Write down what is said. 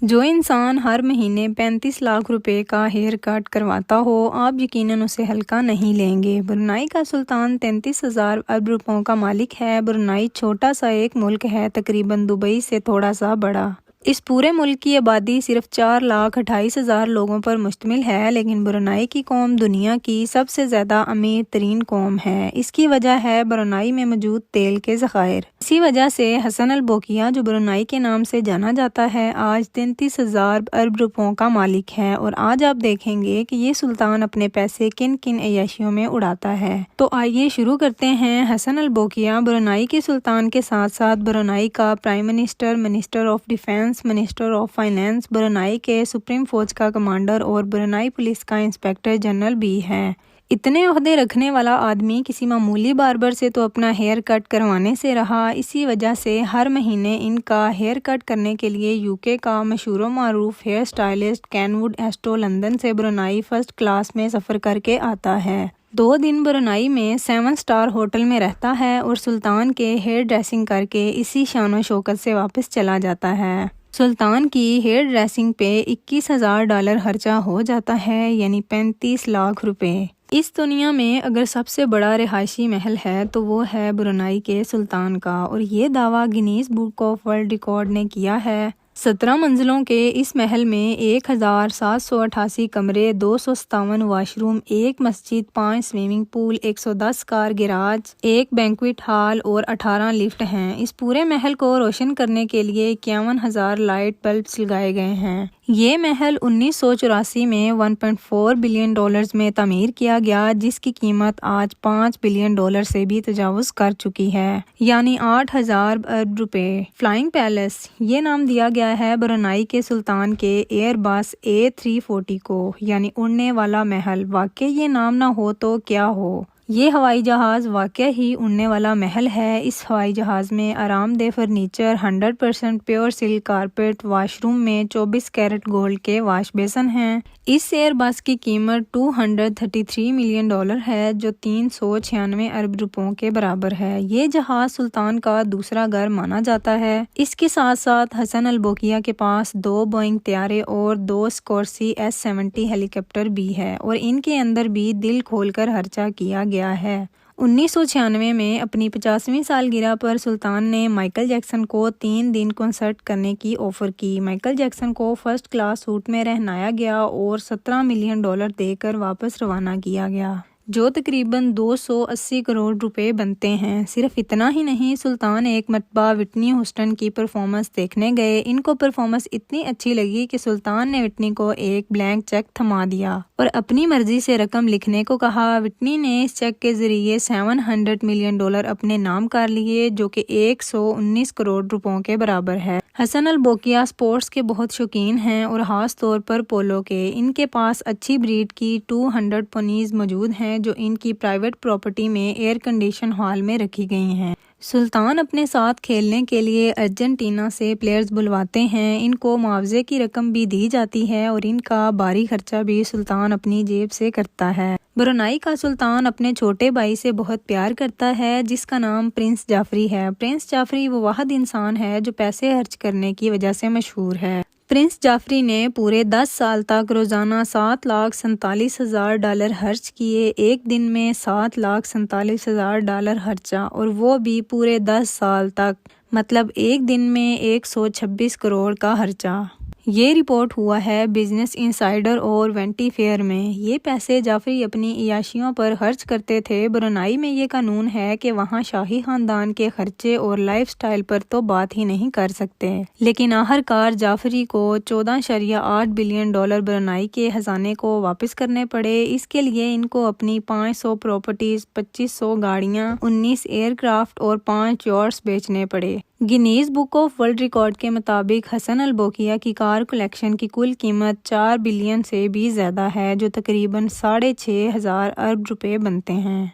جو انسان ہر مہینے 35 لاکھ روپے کا ہیئر کٹ کرواتا ہو، آپ یقیناً اسے ہلکا نہیں لیں گے۔ برونائی کا سلطان 33,000 ارب روپوں کا مالک ہے۔ برونائی چھوٹا سا ایک ملک ہے، تقریباً دبئی سے تھوڑا سا بڑا۔ اس پورے ملک کی آبادی صرف 4,28,000 لوگوں پر مشتمل ہے، لیکن برونائی کی قوم دنیا کی سب سے زیادہ امیر ترین قوم ہے۔ اس کی وجہ ہے برونائی میں موجود تیل کے ذخائر۔ اسی وجہ سے حسن البوکیہ، جو برونائی کے نام سے جانا جاتا ہے، آج 33,000 ارب روپوں کا مالک ہے۔ اور آج آپ دیکھیں گے کہ یہ سلطان اپنے پیسے کن کن عیاشیوں میں اڑاتا ہے۔ تو آئیے شروع کرتے ہیں۔ حسن البوکیہ برونائی کے سلطان کے ساتھ ساتھ برونائی کا prime minister, minister of defence, minister of finance, Brunei کے سپریم فوج کا کمانڈر اور برونائی پولیس کا انسپکٹر جنرل بھی ہے۔ اتنے عہدے رکھنے والا آدمی کسی معمولی باربر سے تو اپنا ہیئر کٹ کروانے سے رہا۔ اسی وجہ سے ہر مہینے ان کا ہیئر کٹ کرنے کے لیے UK کا مشہور و معروف ہیئر سٹائلسٹ کین ووڈ ایسٹو لندن سے برونائی فرسٹ کلاس میں سفر کر کے آتا ہے۔ 2 دن برونائی میں 7 اسٹار ہوٹل میں رہتا ہے اور سلطان کے ہیئر ڈریسنگ کر کے اسی شان و شوکت سے واپس چلا جاتا ہے۔ سلطان کی ہیئر ڈریسنگ پہ $21,000 خرچہ ہو جاتا ہے، یعنی 35 لاکھ روپے۔ اس دنیا میں اگر سب سے بڑا رہائشی محل ہے تو وہ ہے برونائی کے سلطان کا، اور یہ دعویٰ Guinness book of world record نے کیا ہے۔ 17 منزلوں کے اس محل میں 1,788 کمرے، 257 واش روم، 1 مسجد، 5 سوئمنگ پول، 110 کار گیراج، 1 بینکویٹ ہال اور 18 لفٹ ہیں۔ اس پورے محل کو روشن کرنے کے لیے 51,000 لائٹ بلبس لگائے گئے ہیں۔ یہ محل 1984 میں $1.4 بلین میں تعمیر کیا گیا، جس کی قیمت آج $5 بلین سے بھی تجاوز کر چکی ہے، یعنی 8,000 ارب روپے۔ فلائنگ پیلس، یہ نام دیا گیا ہے برونائی کے سلطان کے ایئر بس A340 کو، یعنی اڑنے والا محل۔ واقعی یہ نام نہ ہو تو کیا ہو، یہ ہوائی جہاز واقعی ہی اڑنے والا محل ہے۔ اس ہوائی جہاز میں آرام دہ furniture, 100% pure silk carpet, wash room میں 24 کیرٹ گولڈ کے واش بیسن ہیں۔ اس ایئر بس کی قیمت $233 ملین ہے، جو 396 ارب روپوں کے برابر ہے۔ یہ جہاز سلطان کا دوسرا گھر مانا جاتا ہے۔ اس کے ساتھ ساتھ حسن البوکیہ کے پاس 2 بوئنگ طیارے اور 2 سکورسی S-70 ہیلی کاپٹر بھی ہے، اور ان کے اندر بھی دل کھول کر خرچہ کیا گیا ہے۔ 1996 میں اپنی 50ویں سالگرہ پر سلطان نے مائیکل جیکسن کو 3 دن کنسرٹ کرنے کی آفر کی۔ مائیکل جیکسن کو فرسٹ کلاس سوٹ میں رہنایا گیا اور $17 ملین دے کر واپس روانہ کیا گیا، جو تقریباً 280 کروڑ روپے بنتے ہیں۔ صرف اتنا ہی نہیں، سلطان ایک مرتبہ وٹنی ہیوسٹن کی پرفارمنس دیکھنے گئے۔ ان کو پرفارمنس اتنی اچھی لگی کہ سلطان نے وٹنی کو ایک بلینک چیک تھما دیا اور اپنی مرضی سے رقم لکھنے کو کہا۔ وٹنی نے اس چیک کے ذریعے $700 ملین اپنے نام کر لیے، جو کہ 119 کروڑ روپوں کے برابر ہے۔ حسن البوکیہ سپورٹس کے بہت شوقین ہیں، اور خاص طور پر پولو کے۔ ان کے پاس اچھی بریڈ کی 200 پونیز موجود ہیں، جو ان کی پرائیویٹ پراپرٹی میں ایئر کنڈیشن ہال میں رکھی گئی ہیں۔ سلطان اپنے ساتھ کھیلنے کے لیے ارجنٹینا سے پلیئرز بلواتے ہیں۔ ان کو معاوضے کی رقم بھی دی جاتی ہے، اور ان کا باری خرچہ بھی سلطان اپنی جیب سے کرتا ہے۔ برونائی کا سلطان اپنے چھوٹے بھائی سے بہت پیار کرتا ہے، جس کا نام پرنس جعفری ہے۔ پرنس جعفری وہ واحد انسان ہے جو پیسے خرچ کرنے کی وجہ سے مشہور ہے۔ پرنس جعفری نے پورے 10 سال تک روزانہ $7,47,000 خرچ کیے۔ ایک دن میں $7,47,000 خرچہ، اور وہ بھی پورے 10 سال تک، مطلب ایک دن میں 126 کروڑ کا خرچہ۔ یہ رپورٹ ہوا ہے بزنس انسائیڈر اور وینٹی فیئر میں۔ یہ پیسے جعفری اپنی عیاشیوں پر خرچ کرتے تھے۔ برونائی میں یہ قانون ہے کہ وہاں شاہی خاندان کے خرچے اور لائف سٹائل پر تو بات ہی نہیں کر سکتے، لیکن آخرکار جعفری کو $14.8 بلین برونائی کے خزانے کو واپس کرنے پڑے۔ اس کے لیے ان کو اپنی 500 پراپرٹیز، 2500 گاڑیاں، 19 ایئر کرافٹ اور 5 یاٹس بیچنے پڑے۔ Guinness book of world record کے مطابق حسن البوکیہ کی کار کلیکشن کی کل قیمت 4 بلین سے بھی زیادہ ہے، جو تقریباً 6,500 ارب روپے بنتے ہیں۔